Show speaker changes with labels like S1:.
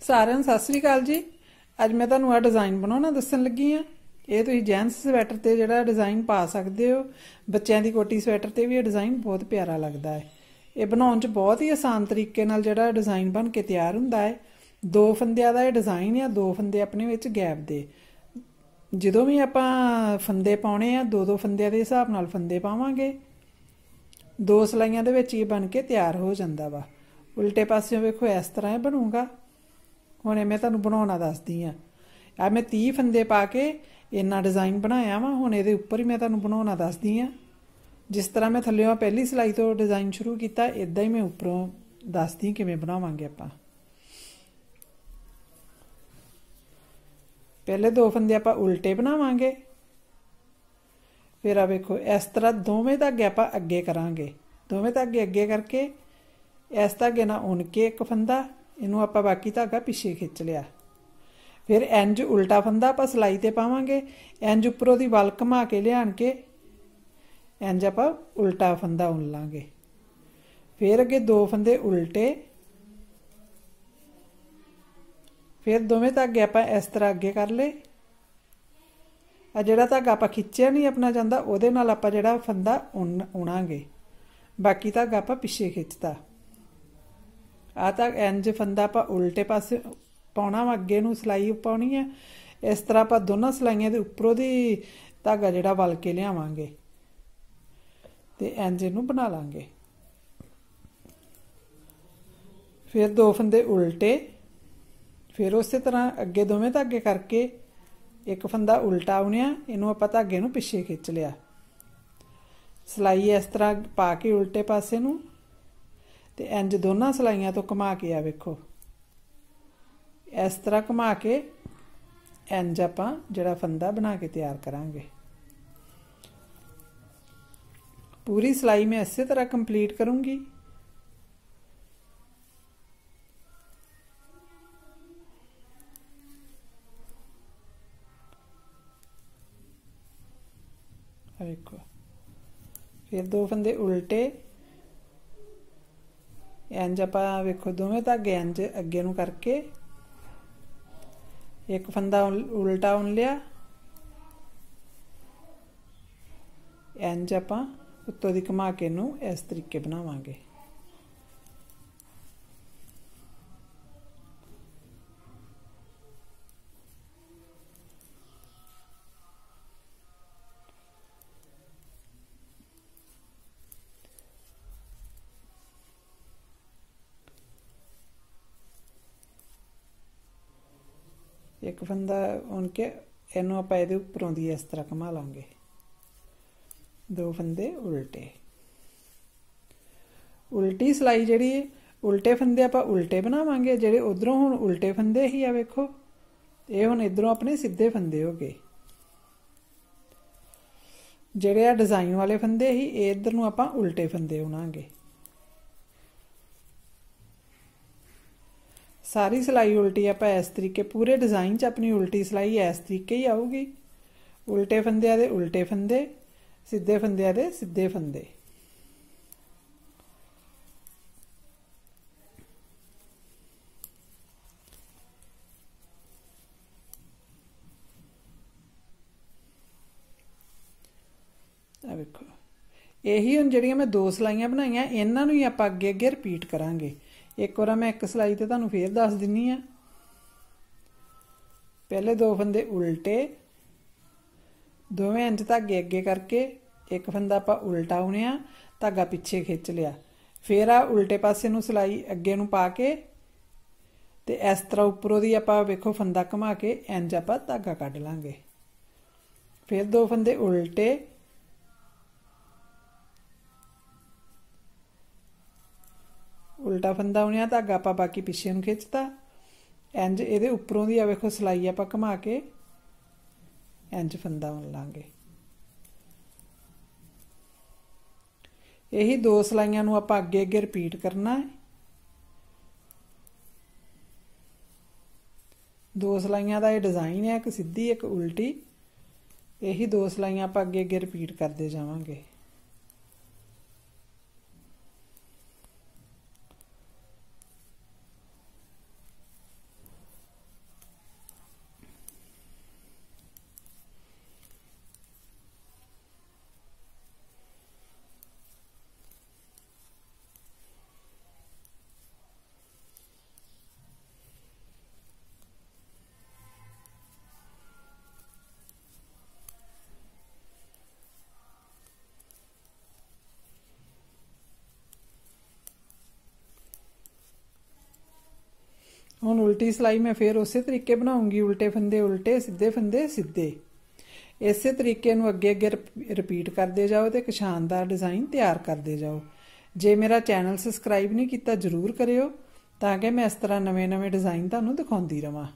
S1: सारिਆਂ ਨੂੰ सत श्री अकाल जी। ਅੱਜ मैं ਤੁਹਾਨੂੰ ਆ डिज़ाइन बनाना दसन लगी हाँ। ये तुसीं जेंट्स स्वैटर ते जिहड़ा डिज़ाइन पा सकते हो, बच्चों की कोटी स्वैटर ते भी ये डिज़ाइन बहुत प्यारा लगता है। ये बनाने च बहुत ही आसान तरीके नाल जिहड़ा डिज़ाइन बन के तैयार हुंदा है। दो फंदियां दा ये डिज़ाइन है, दो फंदे अपने विच गैप दे। ਜਦੋਂ भी ਆਪਾਂ फंदे पाने आ, दो दो फंदियां दे हिसाब नाल फंदे पावांगे। दो सिलाइयां दे विच ये बन के तैयार हो जांदा वा। उल्टे पासियों वेखो इस तरह बनूगा। हुणे मैं तुहानूं बनाउणा दसदी हाँ। आ मैं 30 फंदे पा के इन्ना डिज़ाइन बनाया वा। हुण इहदे उप्पर ही मैं तुहानूं बनाउणा दसदी हाँ। जिस तरह मैं थल्लेओं पहली सिलाई तो डिज़ाइन शुरू किया, इदां ही मैं उपरों दसदी किवें बनावांगे आपां। पहले दो फंदे आपां उल्टे बनावांगे। फिर आ वेखो इस तरह दोवें धागे आपां अगे करांगे। दोवें धागे अगे करके इस धागे नाल उन के एक फंदा, इनू आपां बाकी धागा पिछे खिंच लिया। फिर इंज उल्टा फंदा आपां सिलाई ते पावांगे। इंज उपरों दी वल घुमा के लियाण के इंज आपां उल्टा फंदा उन लांगे। फिर अगे दो फंदे उल्टे, फिर दोवें धागे आपां इस तरह अगे कर ले। आ जिहड़ा धागा आपां खिच्चिआ नहीं अपना जांदा, उहदे नाल आपां जिहड़ा फंदा उणांगे। बाकी धागा आपां पिछे खिच्चता। आ तक इंज फंदा आपां उल्टे पासे पाउणा वा, अगे नूं सिलाई पाउणी है। इस तरह आपां दोनों सिलाइयां दे उपरों दी धागा जिहड़ा वल के लियावांगे ते इंज इहनूं बना लांगे। फिर दो फंदे उल्टे, फिर उस तरह अगे दोवें धागे करके एक फंदा उल्टा उणिया, इनू आपां धागे नूं पिछे खिच लिया। सिलाई इस तरह पा के उल्टे पासे नूं ते इंज दोनों सिलाइयां तो घुमा के आ वेखो इस तरह घुमा के इंज आपां जिहड़ा फंदा बना के तैयार करांगे। पूरी सिलाई मैं इस तरह कंप्लीट करूँगी। देखो फिर दो फंदे उल्टे, इंज आपां वेखो दोवें धागे इंज अगे नूं करके एक फंदा उल्टा उन लिया। इंज आपां उत्तों दी घुमा के नूं इस तरीके बनावांगे। एक फंदा उन के इनू आपां इहदे उपरों दी इस तरह घुमा लांगे। दो फंदे उल्टे, उल्टी सिलाई जिहड़ी उल्टे फंदे आपां उल्टे बनावांगे। जिहड़े उधरों हुण उल्टे फंदे ही आ वेखो, ये हुण इधरों अपने सीधे फंदे हो गए। जिहड़े आ डिज़ाइन वाले फंदे ही, इधर नूं आपां उल्टे फंदे उणांगे। सारी सिलाई उल्टी आपां इस तरीके पूरे डिज़ाइन च अपनी उल्टी सिलाई इस तरीके ही आऊगी। उल्टे फंदियां दे उल्टे फंदे, सीधे फंदियां दे सीधे फंदे। आ वेखो यही हुण जिहड़ियां मैं दो सिलाइयां बनाईयां, इन्हां नूं ही आपां अगे अगे रिपीट करांगे। एक बार मैं एक सिलाई ते तुहानूं फिर दस दिन्नी आ। पहले दो फंदे उल्टे, दोवें इंच धागे अगे करके एक फंदा आपां उल्टा उणिया, धागा पिछे खिच लिया। फिर आ उल्टे पासे नूं सिलाई अगे नूं पा के ते इस तरह उपरों दी आपां वेखो फंदा घुमा के इंज आपां धागा कढ लांगे। फिर दो फंदे उल्टे, उल्टा फंदा उणिया, धागा आपां बाकी पिछे नूं खिचता। इंज इहदे उपरों दी आ वेखो सिलाई आपां घुमा के इंज फंदा उन लांगे। यही दो सिलाइयां नूं आपां अगे अगे रिपीट करना है। दो सिलाइयां दा ये डिज़ाइन है, एक सीधी एक उल्टी। यही दो सिलाइयां आपां अगे अगे रिपीट करते जावांगे। ਹੁਣ ਉਲਟੀ ਸਿਲਾਈ ਮੈਂ ਫਿਰ ਉਸੇ ਤਰੀਕੇ ਬਣਾਉਂਗੀ, ਉਲਟੇ ਫੰਦੇ ਉਲਟੇ, ਸਿੱਧੇ ਫੰਦੇ ਸਿੱਧੇ। ਇਸੇ ਤਰੀਕੇ ਨੂੰ ਅੱਗੇ ਅੱਗੇ ਰਿਪੀਟ ਕਰਦੇ ਜਾਓ ਤੇ ਇੱਕ ਸ਼ਾਨਦਾਰ ਡਿਜ਼ਾਈਨ ਤਿਆਰ ਕਰਦੇ ਜਾਓ। ਜੇ ਮੇਰਾ ਚੈਨਲ ਸਬਸਕ੍ਰਾਈਬ ਨਹੀਂ ਕੀਤਾ ਜ਼ਰੂਰ ਕਰਿਓ ਤਾਂ ਕਿ ਮੈਂ ਇਸ ਤਰ੍ਹਾਂ ਨਵੇਂ ਨਵੇਂ ਡਿਜ਼ਾਈਨ ਤੁਹਾਨੂੰ ਦਿਖਾਉਂਦੀ ਰਵਾਂ।